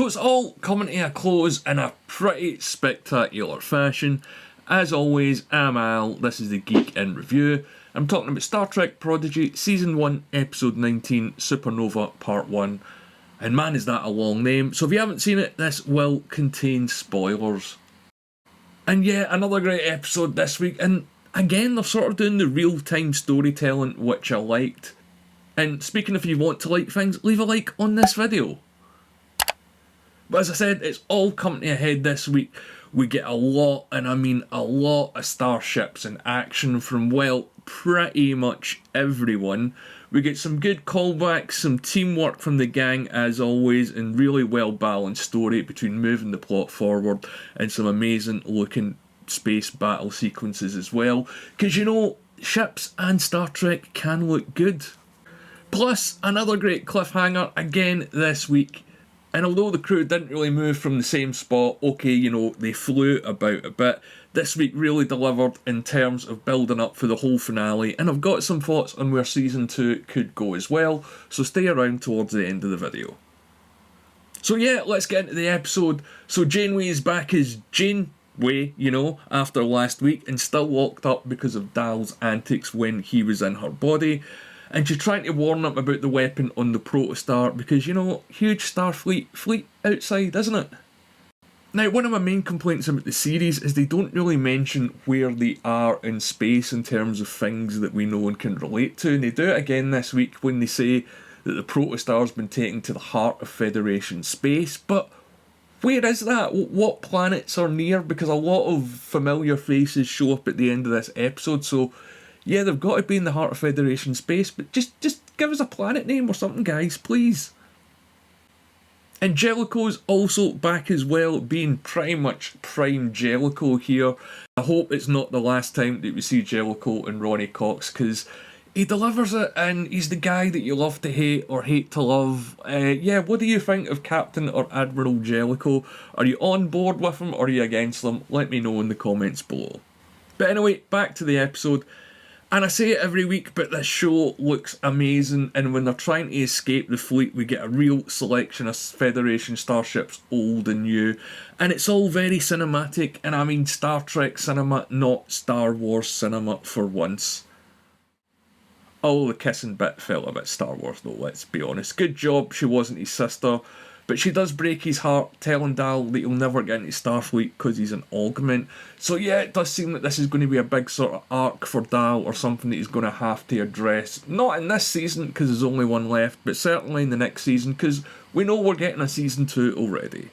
it's all coming to a close in a pretty spectacular fashion. As always, I'm Al, this is the Geek in Review. I'm talking about Star Trek Prodigy, Season 1, Episode 19, Supernova, Part 1. And man, is that a long name. So if you haven't seen it, this will contain spoilers. And yeah, another great episode this week. And again, they're sort of doing the real-time storytelling, which I liked. And speaking of, if you want to like things, leave a like on this video. But as I said, it's all coming to a head this week. We get a lot, and I mean a lot, of starships in action from, well, pretty much everyone. We get some good callbacks, some teamwork from the gang as always, and really well balanced story between moving the plot forward and some amazing looking space battle sequences as well. Because you know, ships and Star Trek can look good. Plus, another great cliffhanger again this week. And although the crew didn't really move from the same spot, okay, you know, they flew about a bit, this week really delivered in terms of building up for the whole finale, and I've got some thoughts on where Season 2 could go as well, so stay around towards the end of the video. So yeah, let's get into the episode. So Janeway is back as Janeway, you know, after last week, and still locked up because of Dal's antics when he was in her body. And she's trying to warn him about the weapon on the protostar because, you know, huge Starfleet fleet outside, isn't it? Now, one of my main complaints about the series is they don't really mention where they are in space in terms of things that we know and can relate to. And they do it again this week when they say that the protostar's been taken to the heart of Federation space. But where is that? What planets are near? Because a lot of familiar faces show up at the end of this episode, so yeah, they've got to be in the heart of Federation space, but just give us a planet name or something, guys, please. And Jellicoe's also back as well, being pretty much prime Jellicoe here. I hope it's not the last time that we see Jellicoe and Ronnie Cox, because he delivers it, and he's the guy that you love to hate or hate to love. Yeah, what do you think of Captain or Admiral Jellicoe? Are you on board with him or are you against them? Let me know in the comments below. But anyway, back to the episode. And I say it every week, but this show looks amazing, and when they're trying to escape the fleet, we get a real selection of Federation starships, old and new, and it's all very cinematic, and I mean Star Trek cinema, not Star Wars cinema for once. Oh, the kissing bit felt a bit Star Wars though, let's be honest. Good job she wasn't his sister, but she does break his heart, telling Dal that he'll never get into Starfleet because he's an augment. So yeah, it does seem that this is going to be a big sort of arc for Dal, or something that he's going to have to address. Not in this season, because there's only one left, but certainly in the next season, because we know we're getting a Season 2 already.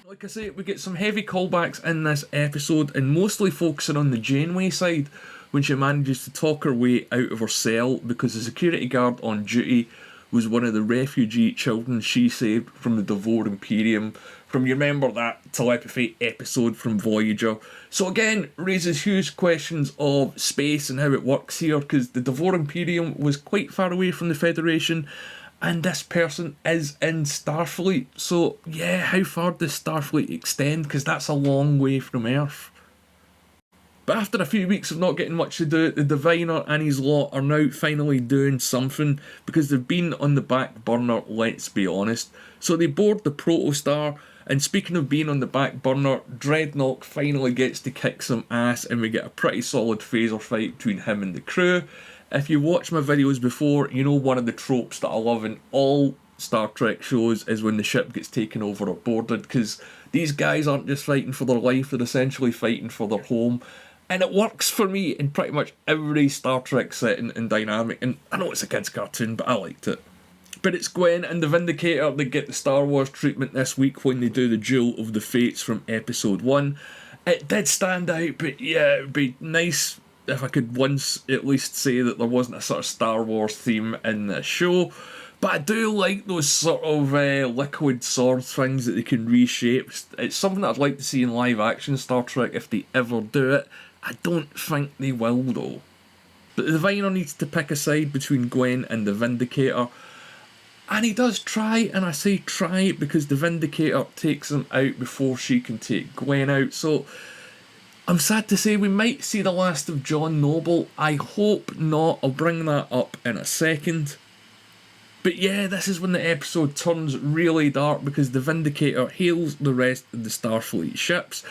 Like I say, we get some heavy callbacks in this episode, and mostly focusing on the Janeway side, when she manages to talk her way out of her cell because the security guard on duty was one of the refugee children she saved from the Devore Imperium, from, you remember that telepathy episode from Voyager. So again, raises huge questions of space and how it works here, because the Devore Imperium was quite far away from the Federation, and this person is in Starfleet. So yeah, how far does Starfleet extend? Because that's a long way from Earth. But after a few weeks of not getting much to do, the Diviner and his lot are now finally doing something, because they've been on the back burner, let's be honest. So they board the protostar, and speaking of being on the back burner, Dreadnought finally gets to kick some ass, and we get a pretty solid phaser fight between him and the crew. If you watched my videos before, you know one of the tropes that I love in all Star Trek shows is when the ship gets taken over or boarded, because these guys aren't just fighting for their life, they're essentially fighting for their home. And it works for me in pretty much every Star Trek setting and dynamic, and I know it's a kid's cartoon, but I liked it. But it's Gwen and the Vindicator that get the Star Wars treatment this week when they do the Duel of the Fates from Episode 1. It did stand out, but yeah, it would be nice if I could once at least say that there wasn't a sort of Star Wars theme in the show. But I do like those sort of liquid sword things that they can reshape. It's something that I'd like to see in live action Star Trek if they ever do it. I don't think they will though. But the Diviner needs to pick a side between Gwen and the Vindicator. And he does try, and I say try because the Vindicator takes him out before she can take Gwen out. So I'm sad to say we might see the last of John Noble. I hope not. I'll bring that up in a second. But yeah, this is when the episode turns really dark because the Vindicator hails the rest of the Starfleet ships,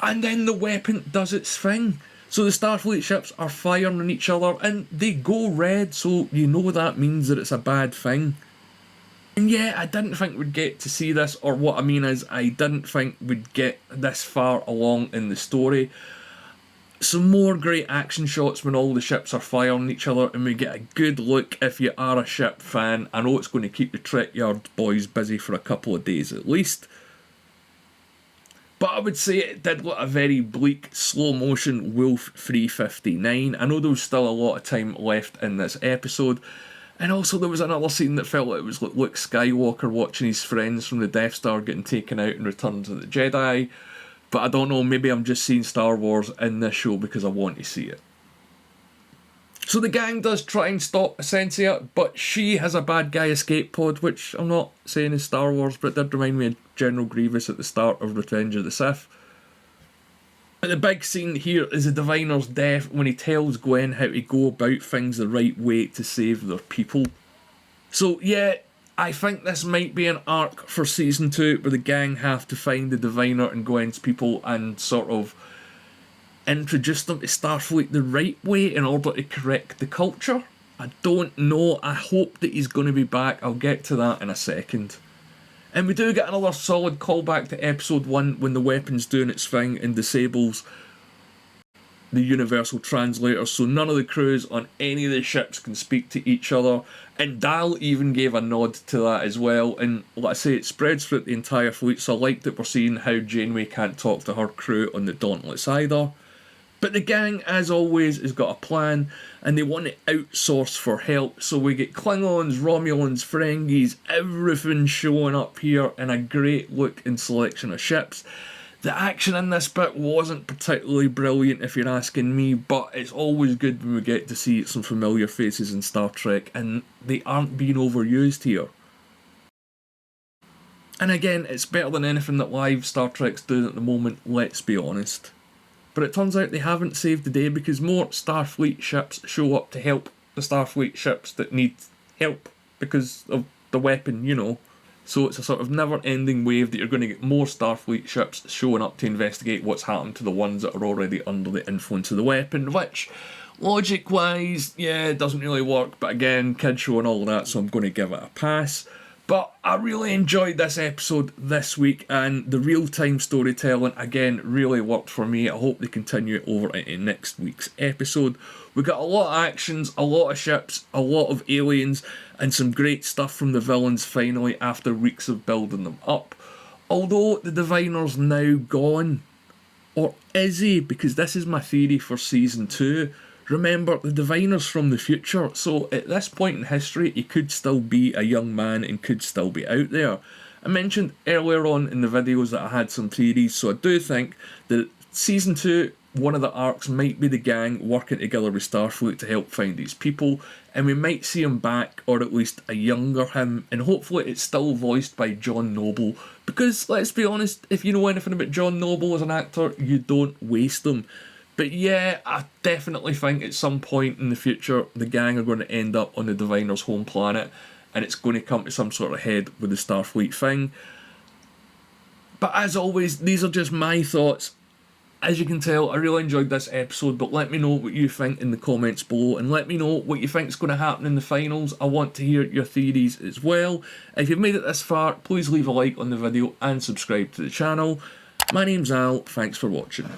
and then the weapon does its thing. So the Starfleet ships are firing on each other and they go red, so you know that means that it's a bad thing. And yeah, I didn't think we'd get to see this, or what I mean is, I didn't think we'd get this far along in the story. Some more great action shots when all the ships are firing each other, and we get a good look if you are a ship fan. I know it's going to keep the Trek Yard boys busy for a couple of days at least. But I would say it did look a very bleak, slow motion Wolf 359. I know there was still a lot of time left in this episode. And also there was another scene that felt like it was like Luke Skywalker watching his friends from the Death Star getting taken out in Return of the Jedi. But I don't know, maybe I'm just seeing Star Wars in this show because I want to see it. So the gang does try and stop Essentia, but she has a bad guy escape pod, which I'm not saying is Star Wars, but it did remind me of General Grievous at the start of Revenge of the Sith. But the big scene here is the Diviner's death when he tells Gwen how to go about things the right way to save their people. So yeah, I think this might be an arc for Season 2 where the gang have to find the Diviner and Gwen's people and sort of introduce them to Starfleet the right way in order to correct the culture. I don't know, I hope that he's going to be back, I'll get to that in a second. And we do get another solid callback to episode 1 when the weapon's doing its thing and disables the universal translator, so none of the crews on any of the ships can speak to each other, and Dal even gave a nod to that as well. And like I say, it spreads throughout the entire fleet, so I like that we're seeing how Janeway can't talk to her crew on the Dauntless either. But the gang, as always, has got a plan, and they want to outsource for help, so we get Klingons, Romulans, Ferengis, everything showing up here in a great look and selection of ships. The action in this bit wasn't particularly brilliant if you're asking me, but it's always good when we get to see some familiar faces in Star Trek, and they aren't being overused here. And again, it's better than anything that live Star Trek's doing at the moment, let's be honest. But it turns out they haven't saved the day because more Starfleet ships show up to help the Starfleet ships that need help because of the weapon, you know. So it's a sort of never-ending wave that you're going to get more Starfleet ships showing up to investigate what's happened to the ones that are already under the influence of the weapon, which, logic-wise, yeah, it doesn't really work. But again, kid show and all that, so I'm going to give it a pass. But I really enjoyed this episode this week, and the real-time storytelling, again, really worked for me. I hope they continue it over into next week's episode. We got a lot of actions, a lot of ships, a lot of aliens, and some great stuff from the villains finally after weeks of building them up. Although the Diviner's now gone. Or is he? Because this is my theory for Season 2. Remember, the Diviner's from the future, so at this point in history, he could still be a young man and could still be out there. I mentioned earlier on in the videos that I had some theories, so I do think that Season 2, one of the arcs might be the gang working together with Starfleet to help find these people, and we might see him back, or at least a younger him, and hopefully it's still voiced by John Noble, because let's be honest, if you know anything about John Noble as an actor, you don't waste him. But yeah, I definitely think at some point in the future the gang are going to end up on the Diviner's home planet and it's going to come to some sort of head with the Starfleet thing. But as always, these are just my thoughts. As you can tell, I really enjoyed this episode, but let me know what you think in the comments below, and let me know what you think is going to happen in the finals. I want to hear your theories as well. If you've made it this far, please leave a like on the video and subscribe to the channel. My name's Al, thanks for watching.